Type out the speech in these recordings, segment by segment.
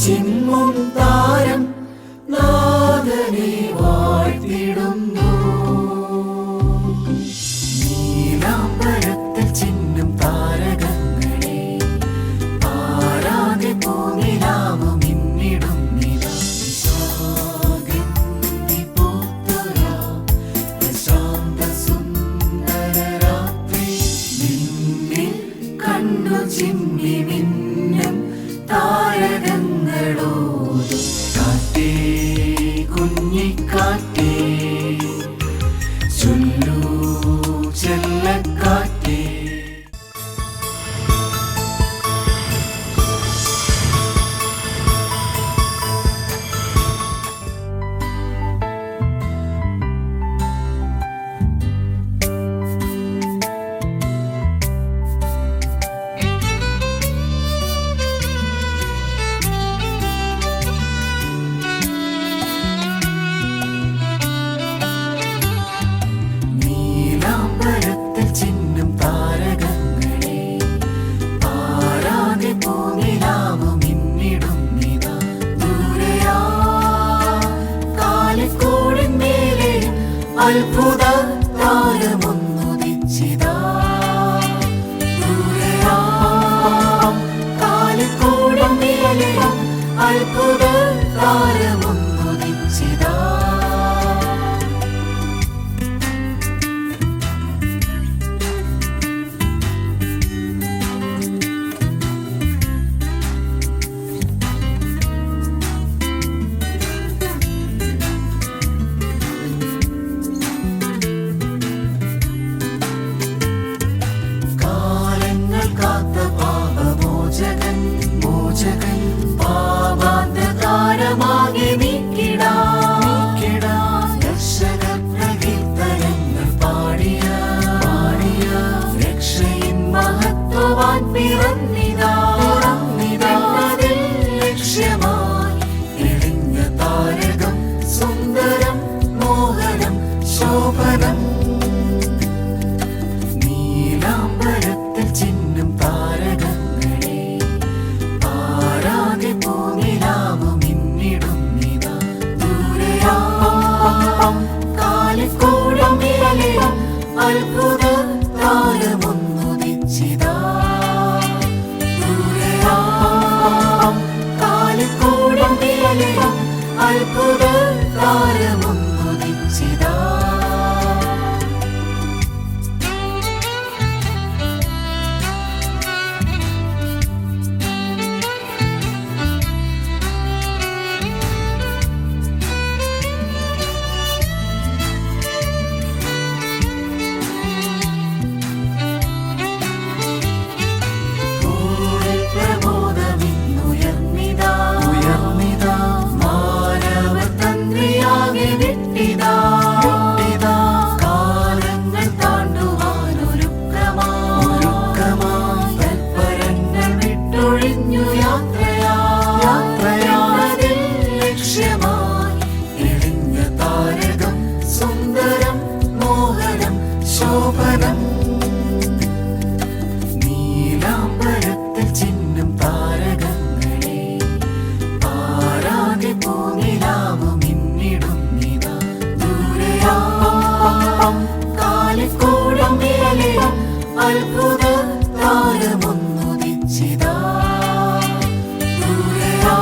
ചിമ്മും താരം നാഥനെ വാഴ്ത്തിടുന്നു. നീലാംബരത്തിൽ ചിന്നും താരകങ്ങളെ പാരാതെ പൂനിലാവ് മിന്നിടും നിലാഗന്ധി പൂത്തുരാ പ്രശാന്ത സുന്ദര രാത്രി. നിന്നിൽ കണ്ണു ചിമ്മി മിന്നും താരകങ്ങളോട് കാറ്റേ കുഞ്ഞിക്കാറ്റേ ചൊല്ലൂ ചെല്ലക്കാറ്റേ. ചിന്നും താരകങ്ങളെ പാരാതെ പൂനിലാവ് മിന്നിടും നിതാ. ദൂരയാ കാലിക്കൂടിന്മേലെ അത്ഭുത താരമൊന്നുദിച്ചിതാ. ദൂരയാ കാലിക്കൂടിന്മേലെ അത്ഭുത താരമൊന്നുദിച്ചിതാ. കാത്ത പാപമോചകൻ മോചകൻ പാപാന്തകാരമാകെ നീക്കിടാ രക്ഷകർ പ്രകീർത്തനങ്ങൾ പാടിയ രക്ഷയിൻ മഹത്വവാൻ പിറന്നിതാ. ലക്ഷ്യമായി എളിഞ്ഞ താരകം സുന്ദരം മോഹനം ശോഭനം. നീലാംബരത്തിൽ ചിന്നും താരകങ്ങളെ പാരാതെ പൂനിലാവ് മിന്നിടും നിതാ. ദൂരയാ കാലിക്കൂടിന്മേലെ അത്ഭുത താരമൊന്നുദിച്ചിതാ. ദൂരയാ കാലിക്കൂടിന്മേലെ അത്ഭുത താരമൊന്നുദിച്ചിതാ. ശോഭനം. നീലാംബരത്തിൽ ചിന്നും താരകങ്ങളെ പാരാതെ പൂനിലാവ് മിന്നിടും നിതാ. ദൂരയാ കാലിക്കൂടിന്മേലെ അത്ഭുത താരമൊന്നുദിച്ചിതാ. ദൂരയാ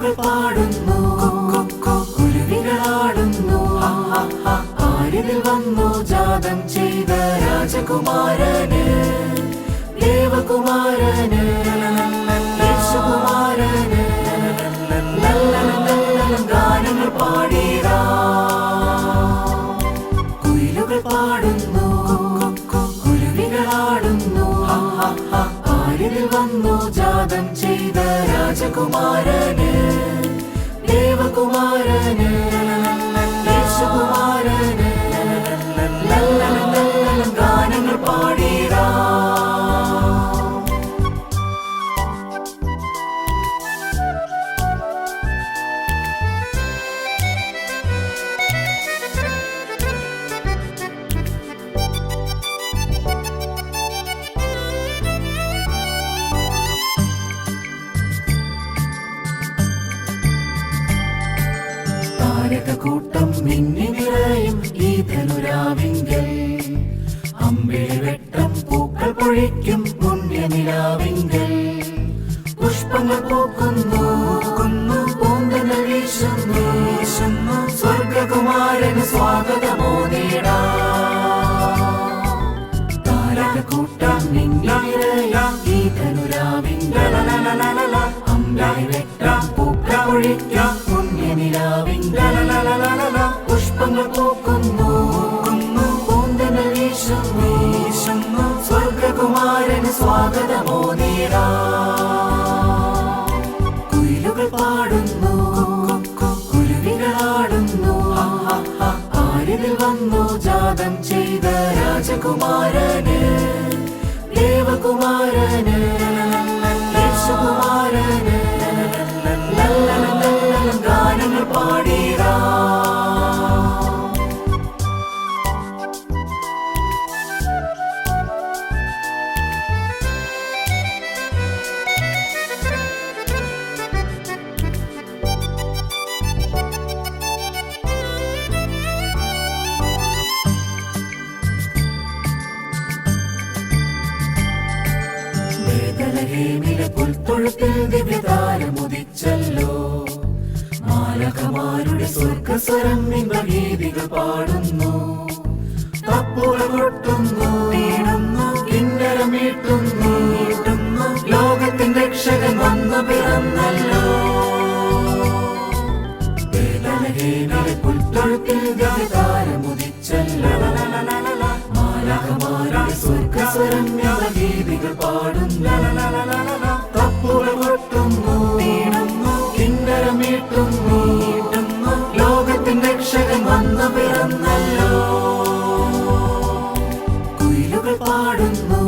കുയിലുകൾ പാടുന്നു, കുരുവികളാടുന്നു. ആരിതിൽ വന്നു ജാതം ചെയ്ത രാജകുമാരന്, ദേവകുമാരന്, യേശുകുമാരന് ഗാനങ്ങൾ പാടിടാ. കുയിലുകൾ പാടുന്നു, കുരുവികളാടുന്നു. ആരിതിൽ വന്നു ജാതം ചെയ്ത രാജകുമാരന്, ദേവകുമാരന്, യേശുകുമാരന് ഗാനങ്ങൾ പാടിടാ. കൂട്ടം മിന്നി നിറയും ഈ ധനുരാവിങ്കൽ, അമ്പിളി വെട്ടം പൂക്കൾ പൊഴിക്കും പുണ്യനിലാവിങ്കൽ. പുഷ്പങ്ങൾ പൂക്കുന്നു, പൂന്തനൽ വീശുന്നു, സ്വർഗകുമാരന് സ്വാഗതമോ നേടാ. താരകൂട്ടം മിന്നി നിറയും ഈ ധനുരാവിങ്കൽ, അമ്പിളി വെട്ടം പൂക്കൾ പൊഴിക്കും പുഷ്പങ്ങൾ പൂക്കുന്നു, പൂന്തനൽ വീശുന്നു, സ്വർഗകുമാരന് സ്വാഗതമോ നേടാ. കുയിലുകൾ പാടുന്നു, കുരുവികളാടുന്നു. ആരിതിൽ വന്നു ജാതം ചെയ്ത രാജകുമാരന്, ദേവകുമാരന്, യേശുകുമാരന് ഗാനങ്ങൾ പാടിടാ. ബേത്ലഹേമിലെ പുൽത്തൊഴുത്തിൽ ദിവ്യതാരമുദിച്ചല്ലോ. മാലകമാരുടെ സ്വർഗസ്വരം ഇമ്പഗീതികൾ പാടുന്നു, തപ്പുകൾ കൊട്ടുന്നു, കിന്നരമീട്ടുന്നു. ലോകത്തിൻ രക്ഷകൻ വന്നു പിറന്നല്ലോ. ബേത്ലഹേമിലെ പുൽത്തൊഴുത്തിൽ ദിവ്യതാരമുദിച്ചല്ലോ. മാലകമാരുടെ സ്വർഗസ്വരം ഇമ്പഗീതികൾ പാടുന്നു, തപ്പുകൾ കൊട്ടുന്നു, കിന്നരമീട്ടുന്നു. ലോകത്തിൻ രക്ഷകൻ വന്നു പിറന്നല്ലോ. കുയിലുകൾ പാടുന്നു,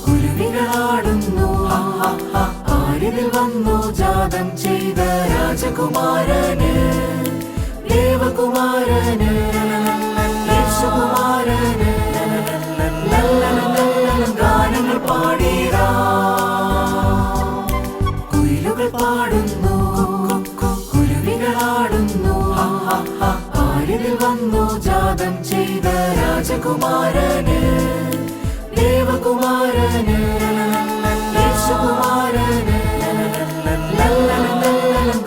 കുരുവികളാടുന്നു. ആരിതിൽ വന്നു ജാതം ചെയ്ത രാജകുമാരന്, ദേവകുമാരന്, യേശുകുമാരന് ഗാനങ്ങൾ പാടിടാ. കുയിലുകൾ പാടുന്നു, കുരുവികളാടുന്നു. ആരിതിൽ വന്നു ജാതം ചെയ്ത രാജകുമാരന്, ദേവകുമാരന്, യേശുകുമാരന്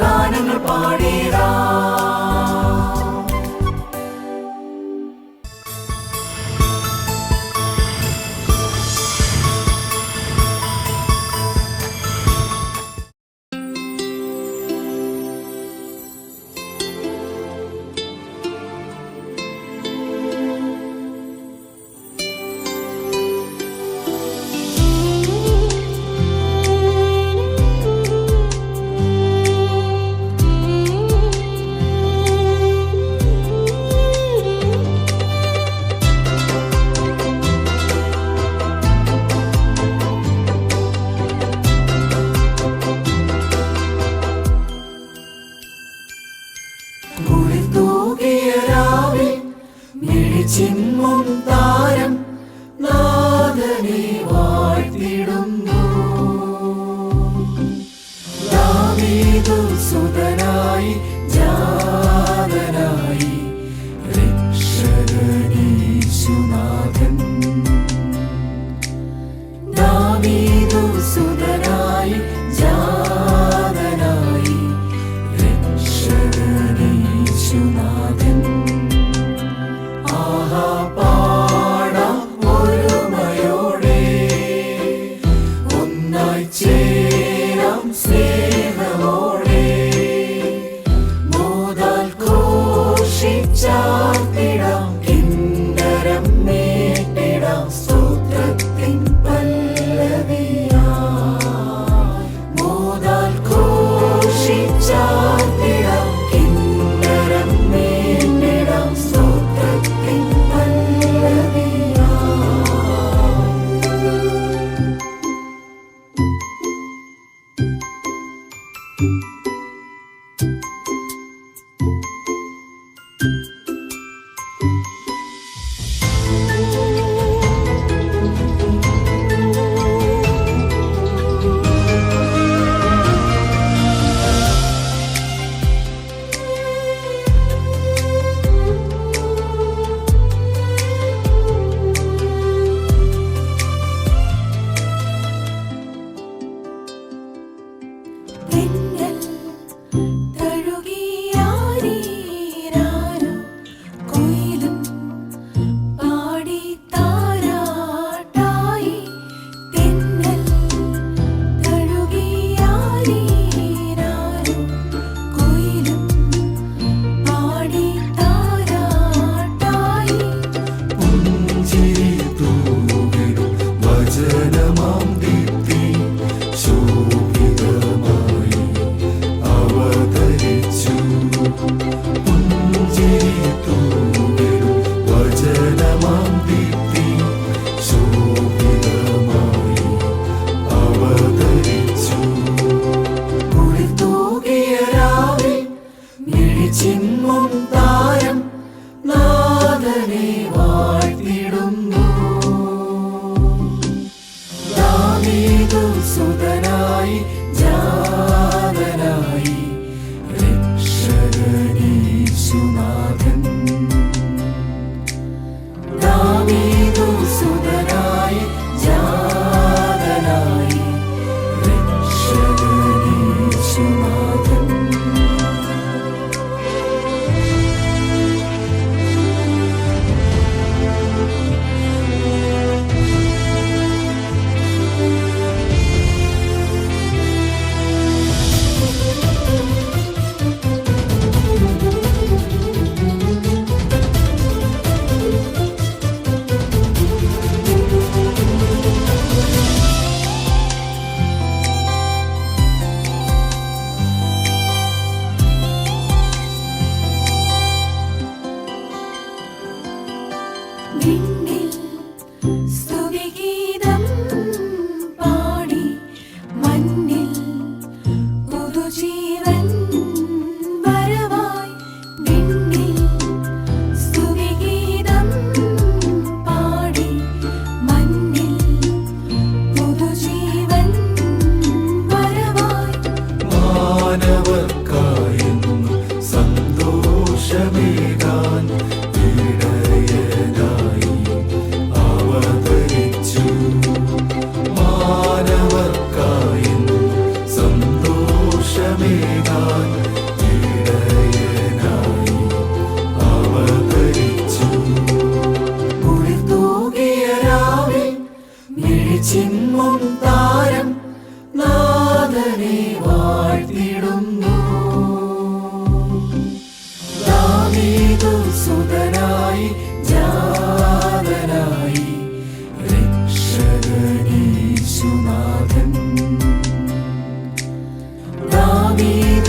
ഗാനങ്ങൾ പാടിടാ. സുതനായി ജാതനായി രക്ഷകനീശുനാഥൻ. ദാവീദു സുതനായി ജാതനായി രക്ഷകനീശുനാഥൻ. വിണ്ണിൽ സ്തുതിഗീതം പാടി മണ്ണിൽ പുതുജീവൻ വരവായി. വിണ്ണിൽ സ്തുതിഗീതം പാടി മണ്ണിൽ പുതുജീവൻ വരവായി. മാനവർക്കായെന്നും സന്തോഷമേകാൻ ചിമ്മും താരം നാഥനെ വാഴ്ത്തിടുന്നു. ദാവീദു സുതനായി ജാതനായി രക്ഷകനീശുനാഥൻ. ദാവീദു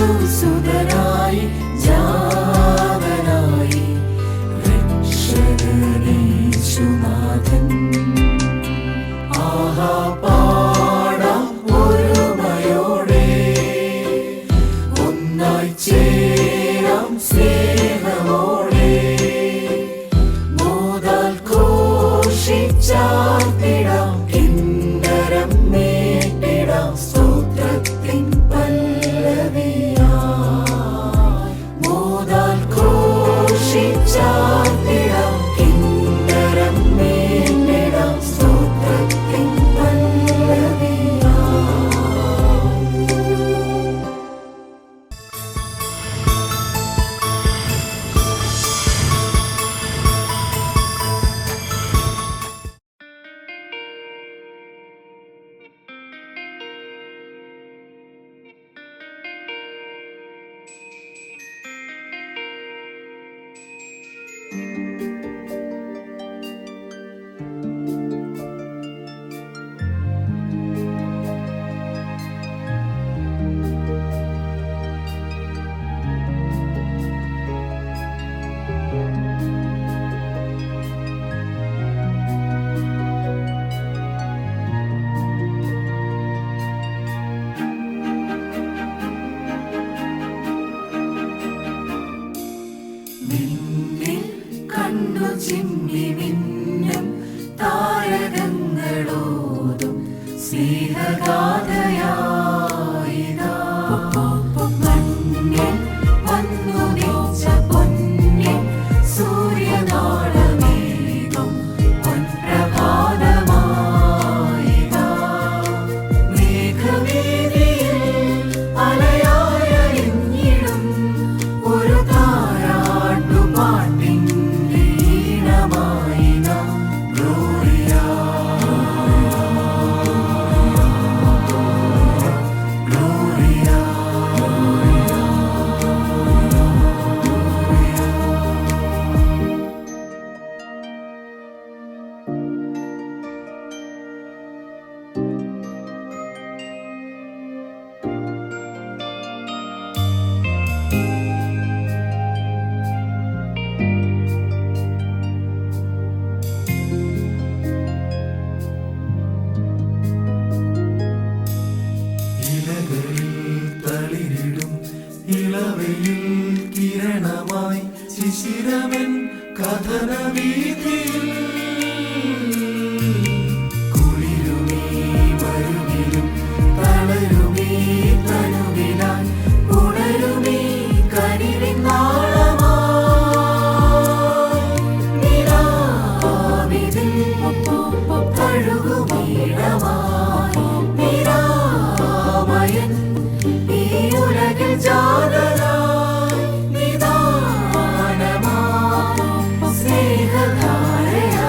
ചിമ്മി മിന്നും താരകങ്ങളോതും സ്നേഹഗാഥയായിതാ. മഞ്ഞിൽ വന്നുദിച്ച പൊന്നിൻ സൂര്യനാളമേകും പൊൻപ്രഭാതമായിതാ. മേഘവേദിയിൽ അലയായലിഞ്ഞിടും ഒരു താരാട്ടുപാട്ടിൻ്റെ ഈണമായിതാ. ഗ്ലോറിയ ഗ്ലോറിയ ഇലകളിൽ തളിരിടും ഇളവയിൽ കിരണമായി ശിശിരമൻ കഥനവീഥിയിൽ. കുളിരുമീ മരുവിലും തളരുമീ തനുവിലായി ഉണരുമീ കനിവിൻ നാളമായി. നിലാവിതിൽ തഴുകുമീടമായി നിരാമയൻ ഈ ഉലകിൽ ജാതരായി. നിദാനമായി സ്നേഹധാരയായി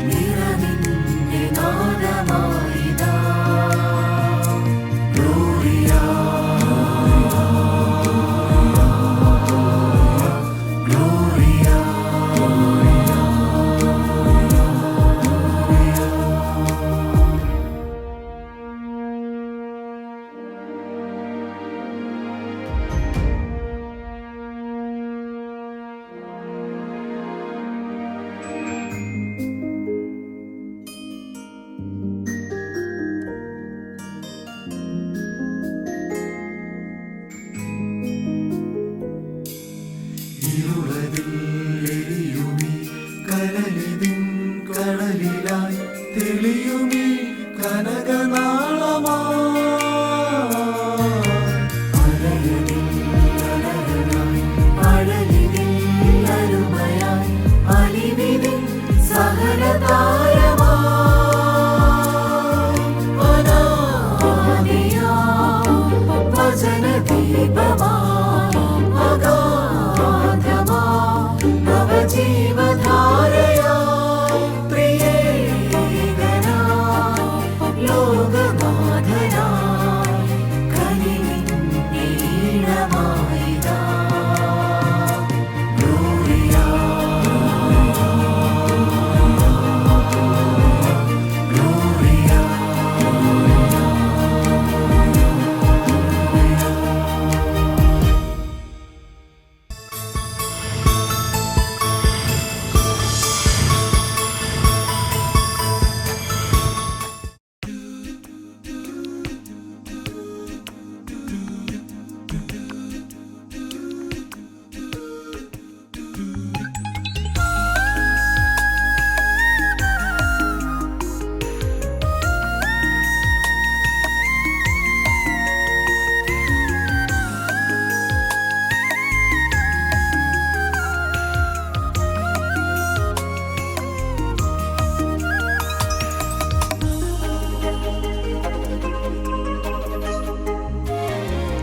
നിറവിന്റെ നാദമായിതാ. ഗ്ലോറിയ ഗ്ലോറിയ ഇരുളതിൽ എരിയുമീ കനലിതിൻ കടലിലായി തെളിയുമീ കനകനാളമായി. അലയതിൽ അലകളായി അഴലിതിൽ അരുമയായി അലിവിതിൻ സഹനതാരമായി. അനാദിയാം വചനദീപമായി അഗാധമായി നവജീവധാരയായി പ്രിയേകനായി ലോകനാഥനായി കനിവിന്റെ ഈണമായിതാ. ഗ്ലോറിയ ഗ്ലോറിയ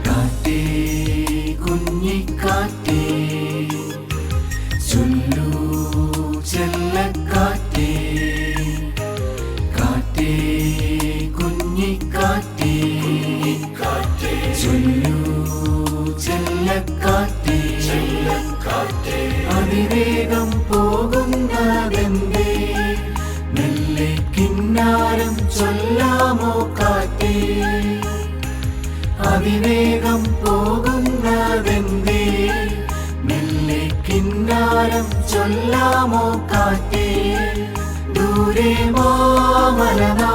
കാറ്റേ കുഞ്ഞിക്കാറ്റേ ചൊല്ലൂ ചെല്ലക്കാറ്റേ. കാറ്റേ കുഞ്ഞിക്കാറ്റേ ചൊല്ലൂ ചെല്ലക്കാറ്റേ. അതിവേഗം പോകുന്നതെന്തേ മെല്ലെ കിന്നാരം ചൊല്ലാമോ കാറ്റേ. അതിവേഗം പോകുന്നതെന്തേ മെല്ലെ കിന്നാരം ചൊല്ലാമോ കാറ്റേ. ദൂരെ മാമലനാടിനു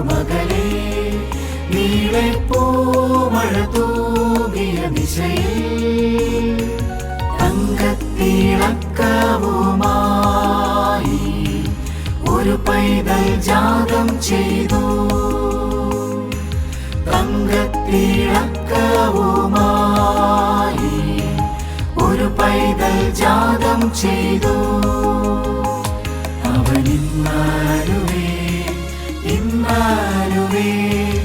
മകളെ നീളെ പൂമഴ തൂകിയ ദിശയിൽ തങ്കത്തിയ തങ്കത്തിളക്കവുമായി ഒരു പൈതൽ ജാതം ചെയ്തു. തങ്കത്തിളക്കവുമായി ഒരു പൈതൽ ജാതം ചെയ്തു. അവൻ ഇമ്മാനുവേൽ, ഇമ്മാനുവേൽ,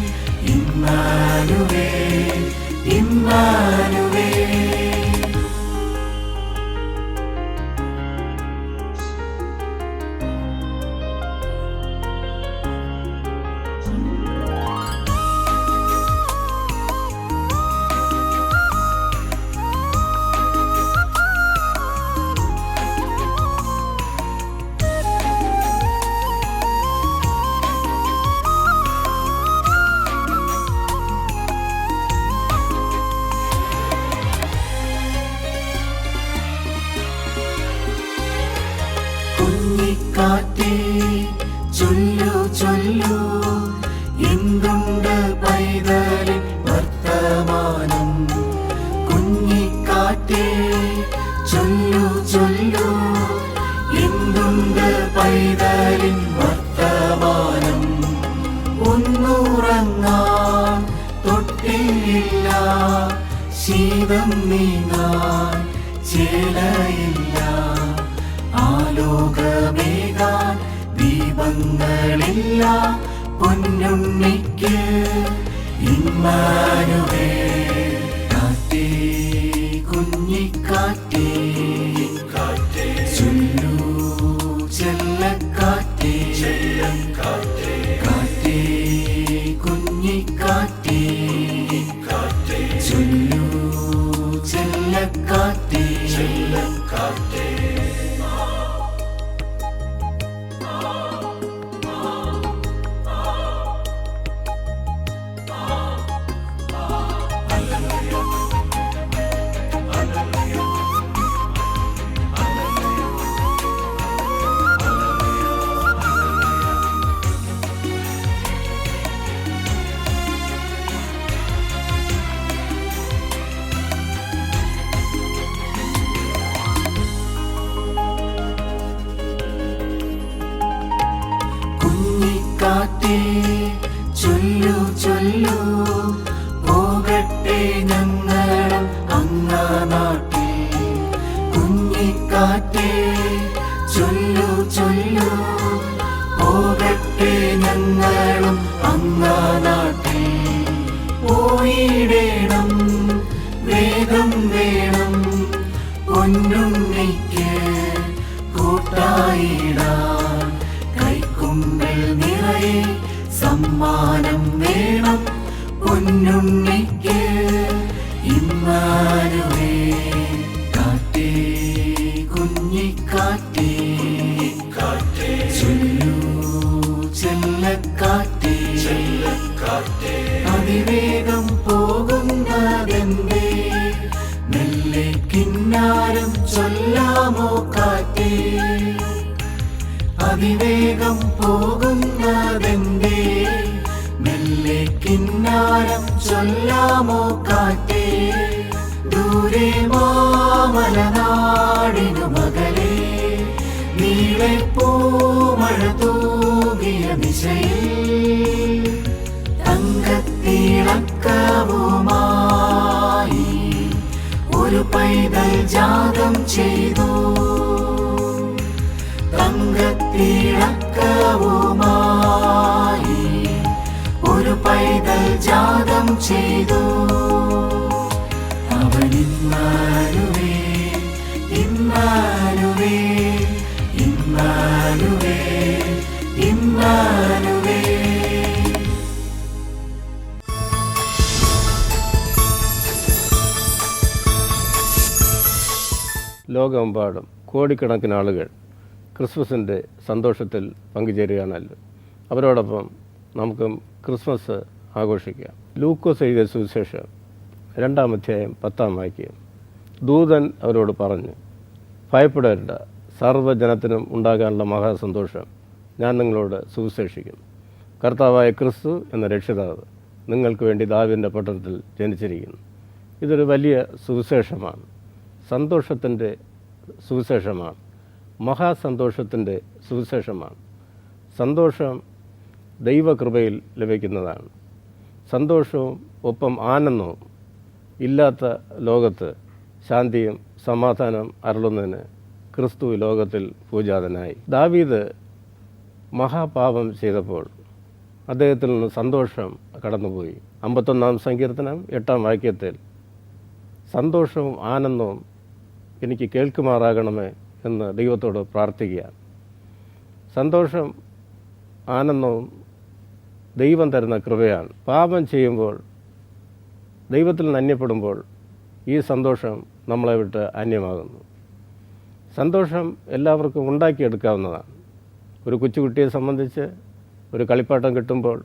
ഇമ്മാനുവേൽ, ഇമ്മാനുവേൽ. കുഞ്ഞിക്കാറ്റേ ചൊല്ലു ചൊല്ലു, എന്തുണ്ട് പൈതലിൻ വർത്തമാനം. കുഞ്ഞിക്കാറ്റേ ചൊല്ലു ചൊല്ലു, എന്തുണ്ട് പൈതലിൻ വർത്തമാനം. ഒന്നുറങ്ങാൻ തൊട്ടില്ല, ശീതം നീങ്ങാൻ ചേലയില്ല, ആലോകമേകാൻ ദീപങ്ങളില്ല. പൊന്നുണ്ണിക്ക് ഇമ്മാനുവേൽ. കാറ്റേ കുഞ്ഞിക്കാറ്റേ ചൊല്ലൂ ചെല്ലക്കാറ്റേ, കാറ്റേ കുഞ്ഞിക്കാറ്റേ ചൊല്ലൂ ചെല്ലക്കാറ്റേ. കുഞ്ഞിക്കാറ്റേ ചൊല്ലു ചൊല്ലു, പോകട്ടെ ഞങ്ങളും അങ്ങാ നാട്ടിൽ. കുഞ്ഞിക്കാറ്റേ ചൊല്ലു ചൊല്ലു, പോകട്ടെ ഞങ്ങളും അങ്ങാ നാട്ടിൽ. പോയിടേണം വേഗം വേണം, പൊന്നുണ്ണിക്ക് കൂട്ടായിടാൻ. കൈക്കുമ്പിൾ നിറയെ സമ്മാനം വേണം പൊന്നുണ്ണിക്ക് ഇമ്മാനുവേൽ. കാറ്റേ കുഞ്ഞിക്കാറ്റേ ചൊല്ലൂ ചെല്ലക്കാറ്റേ, അതിവേഗം പോകുന്നതെന്തേ, മെല്ലെ കിന്നാരം ചൊല്ലാമോ കാറ്റേ. അതിവേഗം പോകുന്നതെന്തേ, മെല്ലെ കിന്നാരം ചൊല്ലാമോ കാറ്റേ. ദൂരെ മാമലനാടിനു മകളെ, നീളെ പൂമഴ തൂകിയ ദിശയിൽ. തങ്കത്തിളക്കവുമായി ഒരു പൈതൽ ജാതം ചെയ്തു. തങ്കത്തിളക്കവുമായി ഒരു പൈതൽ ജാതം ചെയ്തു. അവൻ ഇമ്മാനുവേൽ, ഇമ്മാനുവേൽ, ഇമ്മാനുവേൽ, ഇമ്മാനുവേൽ. ലോകമെമ്പാടും കോടിക്കണക്കിന് ആളുകൾ ക്രിസ്മസിൻ്റെ സന്തോഷത്തിൽ പങ്കുചേരുകയാണല്ലോ. അവരോടൊപ്പം നമുക്ക് ക്രിസ്മസ് ആഘോഷിക്കാം. ലൂക്കോസ് എഴുതിയ സുവിശേഷം 2-ാം അധ്യായം 10-ാം വാക്യം. ദൂതൻ അവരോട് പറഞ്ഞു, ഭയപ്പെടരുത്, സർവ്വജനത്തിനും ഉണ്ടാകാനുള്ള മഹാസന്തോഷം ഞാൻ നിങ്ങളോട് സുവിശേഷിക്കുന്നു. കർത്താവായ ക്രിസ്തു എന്ന രക്ഷിതാവ് നിങ്ങൾക്ക് വേണ്ടി ദാവീദിന്റെ പട്ടണത്തിൽ ജനിച്ചിരിക്കുന്നു. ഇതൊരു വലിയ സുവിശേഷമാണ്. സന്തോഷത്തിൻ്റെ സുവിശേഷമാണ്. മഹാസന്തോഷത്തിൻ്റെ സുവിശേഷമാണ്. സന്തോഷം ദൈവകൃപയിൽ ലഭിക്കുന്നതാണ്. സന്തോഷവും ഒപ്പം ആനന്ദവും ഇല്ലാത്ത ലോകത്ത് ശാന്തിയും സമാധാനം അരുളുന്നതിന് ക്രിസ്തു ലോകത്തിൽ പൂജാതനായി. ദാവീദ് മഹാപാപം ചെയ്തപ്പോൾ അദ്ദേഹത്തിൽ നിന്ന് സന്തോഷം കടന്നുപോയി. 51-ാം സങ്കീർത്തനം 8-ാം വാക്യത്തിൽ സന്തോഷവും ആനന്ദവും എനിക്ക് കേൾക്കുമാറാകണമേ എന്ന് ദൈവത്തോട് പ്രാർത്ഥിക്കുകയാണ്. സന്തോഷം ആനന്ദവും ദൈവം തരുന്ന കൃപയാണ്. പാപം ചെയ്യുമ്പോൾ ദൈവത്തിൽ നിന്ന് അന്യപ്പെടുമ്പോൾ ഈ സന്തോഷം നമ്മളെ വിട്ട് അന്യമാകുന്നു. സന്തോഷം എല്ലാവർക്കും ഉണ്ടാക്കിയെടുക്കാവുന്നതാണ്. ഒരു കൊച്ചുകുട്ടിയെ സംബന്ധിച്ച് ഒരു കളിപ്പാട്ടം കിട്ടുമ്പോൾ,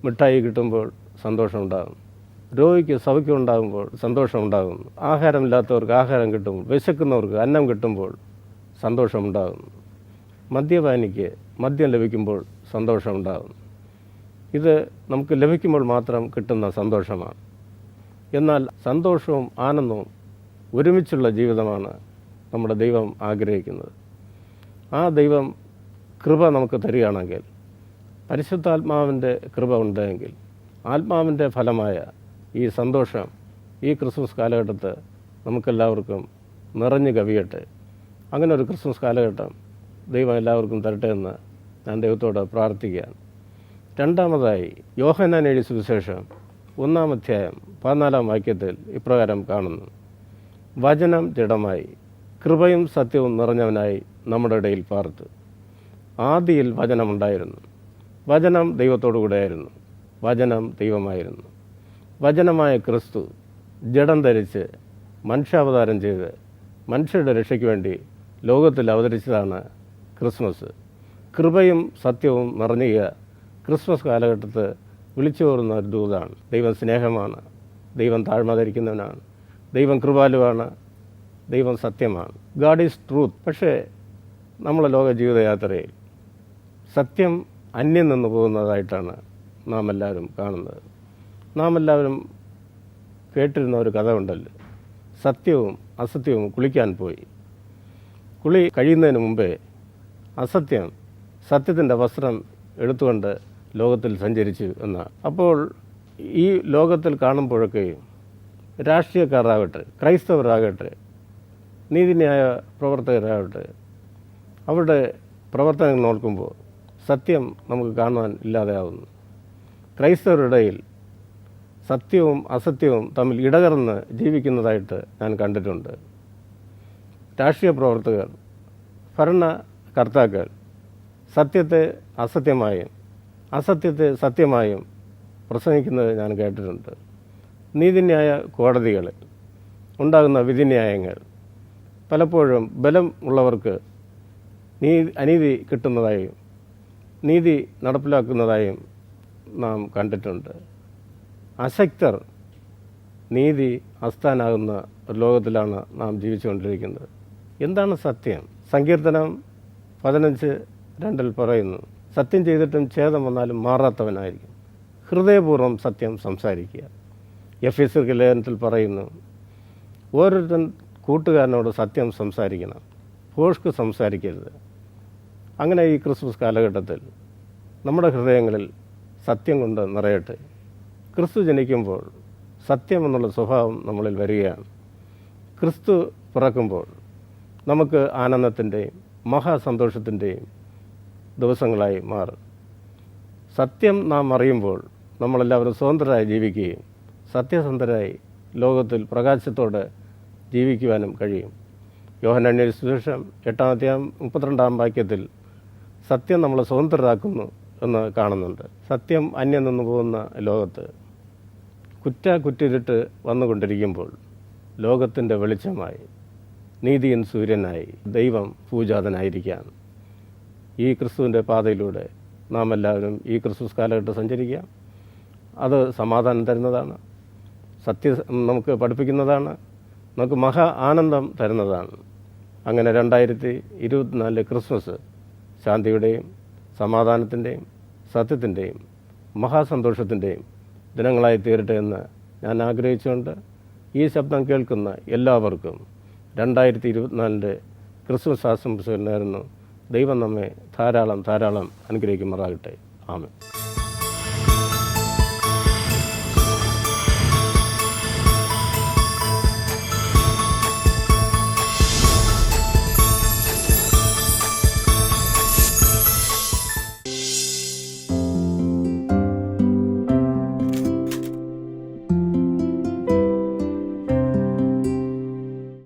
മിഠായി കിട്ടുമ്പോൾ സന്തോഷമുണ്ടാകും. രോഗിക്ക് സൗഖ്യം ഉണ്ടാകുമ്പോൾ സന്തോഷമുണ്ടാകുന്നു. ആഹാരമില്ലാത്തവർക്ക് ആഹാരം കിട്ടുമ്പോൾ, വിശക്കുന്നവർക്ക് അന്നം കിട്ടുമ്പോൾ സന്തോഷമുണ്ടാകുന്നു. മദ്യപാനിക്ക് മദ്യം ലഭിക്കുമ്പോൾ സന്തോഷമുണ്ടാകുന്നു. ഇത് നമുക്ക് ലഭിക്കുമ്പോൾ മാത്രം കിട്ടുന്ന സന്തോഷമാണ്. എന്നാൽ സന്തോഷവും ആനന്ദവും ഒരുമിച്ചുള്ള ജീവിതമാണ് നമ്മുടെ ദൈവം ആഗ്രഹിക്കുന്നത്. ആ ദൈവം കൃപ നമുക്ക് തരികയാണെങ്കിൽ, പരിശുദ്ധാത്മാവിൻ്റെ കൃപ ഉണ്ടെങ്കിൽ, ആത്മാവിൻ്റെ ഫലമായ ഈ സന്തോഷം ഈ ക്രിസ്മസ് കാലഘട്ടത്ത് നമുക്കെല്ലാവർക്കും നിറഞ്ഞു കവിയട്ടെ. അങ്ങനെ ഒരു ക്രിസ്മസ് കാലഘട്ടം ദൈവം എല്ലാവർക്കും തരട്ടെ എന്ന് ഞാൻ ദൈവത്തോട് പ്രാർത്ഥിക്കുകയാണ്. രണ്ടാമതായി യോഹന്നാൻ എഴുതിയ സുവിശേഷം 1-ാം അധ്യായം 14-ാം വാക്യത്തിൽ ഇപ്രകാരം കാണുന്നു: വചനം ജഡമായി കൃപയും സത്യവും നിറഞ്ഞവനായി നമ്മുടെ ഇടയിൽ പാർത്തു. ആദിയിൽ വചനമുണ്ടായിരുന്നു, വചനം ദൈവത്തോടു കൂടെയായിരുന്നു, വചനം ദൈവമായിരുന്നു. വചനമായ ക്രിസ്തു ജഡം ധരിച്ച് മനുഷ്യാവതാരം ചെയ്ത് മനുഷ്യരുടെ രക്ഷയ്ക്ക് വേണ്ടി ലോകത്തിൽ അവതരിച്ചതാണ് ക്രിസ്മസ്. കൃപയും സത്യവും നിറഞ്ഞുക ക്രിസ്മസ് കാലഘട്ടത്ത് വിളിച്ചു കോരുന്ന ഒരു ദൂതാണ്. ദൈവം സ്നേഹമാണ്, ദൈവം താഴ്മ ധരിക്കുന്നവനാണ്, ദൈവം കൃപാലുവാണ്, ദൈവം സത്യമാണ്. God is truth. പക്ഷേ നമ്മളെ ലോക ജീവിതയാത്രയിൽ സത്യം അന്യം നിന്ന് പോകുന്നതായിട്ടാണ് നാം എല്ലാവരും കാണുന്നത്. നാം എല്ലാവരും കേട്ടിരുന്ന ഒരു കഥ ഉണ്ടല്ലോ, സത്യവും അസത്യവും കുളിക്കാൻ പോയി. കുളി കഴിയുന്നതിന് മുമ്പേ അസത്യം സത്യത്തിൻ്റെ വസ്ത്രം എടുത്തുകൊണ്ട് ലോകത്തിൽ സഞ്ചരിച്ചു എന്നാണ്. അപ്പോൾ ഈ ലോകത്തിൽ കാണുമ്പോഴൊക്കെയും രാഷ്ട്രീയക്കാരാകട്ടെ, ക്രൈസ്തവരാകട്ടെ, നീതിന്യായ പ്രവർത്തകരാകട്ടെ, അവരുടെ പ്രവർത്തനങ്ങൾ നോക്കുമ്പോൾ സത്യം നമുക്ക് കാണുവാൻ ഇല്ലാതെയാവുന്നു. ക്രൈസ്തവരുടെ ഇടയിൽ സത്യവും അസത്യവും തമ്മിൽ ഇടകലർന്ന് ജീവിക്കുന്നതായിട്ട് ഞാൻ കണ്ടിട്ടുണ്ട്. രാഷ്ട്രീയ പ്രവർത്തകർ, ഭരണകർത്താക്കൾ സത്യത്തെ അസത്യമായും അസത്യത്തെ സത്യമായും പ്രസംഗിക്കുന്നത് ഞാൻ കേട്ടിട്ടുണ്ട്. നീതിന്യായ കോടതികളിൽ ഉണ്ടാകുന്ന വിധിന്യായങ്ങൾ പലപ്പോഴും ബലം ഉള്ളവർക്ക് അനീതി കിട്ടുന്നതായും നീതി നടപ്പിലാക്കുന്നതായും നാം കണ്ടിട്ടുണ്ട്. അശക്തർ നീതി അസ്ഥാനാകുന്ന ഒരു ലോകത്തിലാണ് നാം ജീവിച്ചുകൊണ്ടിരിക്കുന്നത്. എന്താണ് സത്യം? സങ്കീർത്തനം 15:2 പറയുന്നു: സത്യം ചെയ്തിട്ടും ഛേദം വന്നാലും മാറാത്തവനായിരിക്കും. ഹൃദയപൂർവ്വം സത്യം സംസാരിക്കുക. എഫെസ്യർക്ക് ലേഖനത്തിൽ പറയുന്നു: ഓരോരുത്തൻ കൂട്ടുകാരനോട് സത്യം സംസാരിക്കണം, ഭോഷ്ക് സംസാരിക്കരുത്. അങ്ങനെ ഈ ക്രിസ്മസ് കാലഘട്ടത്തിൽ നമ്മുടെ ഹൃദയങ്ങളിൽ സത്യം കൊണ്ട് നിറയട്ടെ. ക്രിസ്തു ജനിക്കുമ്പോൾ സത്യം എന്നുള്ള സ്വഭാവം നമ്മളിൽ വരികയാണ്. ക്രിസ്തു പിറക്കുമ്പോൾ നമുക്ക് ആനന്ദത്തിൻ്റെയും മഹാസന്തോഷത്തിൻ്റെയും ദിവസങ്ങളായി മാറും. സത്യം നാം അറിയുമ്പോൾ നമ്മളെല്ലാവരും സ്വതന്ത്രരായി ജീവിക്കുകയും സത്യസന്ധരായി ലോകത്തിൽ പ്രകാശത്തോടെ ജീവിക്കുവാനും കഴിയും. യോഹന്നാൻ എഴുതിയ സുവിശേഷം 8-ാം അധ്യായം 32-ാം വാക്യത്തിൽ സത്യം നമ്മളെ സ്വതന്ത്രരാക്കുന്നു എന്ന് കാണുന്നുണ്ട്. സത്യം അന്യം നിന്ന് പോകുന്ന ലോകത്ത് കുറ്റിരുട്ട് വന്നുകൊണ്ടിരിക്കുമ്പോൾ ലോകത്തിൻ്റെ വെളിച്ചമായി നീതിയൻ സൂര്യനായി ദൈവം പൂജാതനായിരിക്കുകയാണ്. ഈ ക്രിസ്തുവിൻ്റെ പാതയിലൂടെ നാം എല്ലാവരും ഈ ക്രിസ്മസ് കാലഘട്ടം സഞ്ചരിക്കുക. അത് സമാധാനം തരുന്നതാണ്, സത്യം നമുക്ക് പഠിപ്പിക്കുന്നതാണ്, നമുക്ക് മഹാ ആനന്ദം തരുന്നതാണ്. അങ്ങനെ 2024 ക്രിസ്മസ് ശാന്തിയുടെയും സമാധാനത്തിൻ്റെയും സത്യത്തിൻ്റെയും മഹാസന്തോഷത്തിൻ്റെയും ദിനങ്ങളായി തീരട്ടെ എന്ന് ഞാൻ ആഗ്രഹിച്ചുകൊണ്ട് ഈ ശബ്ദം കേൾക്കുന്ന എല്ലാവർക്കും 2024 ക്രിസ്മസ് ആശംസകൾ നേരുന്നു. ദൈവം നമ്മെ ധാരാളം അനുഗ്രഹിക്കുമാറാകട്ടെ. ആമേൻ.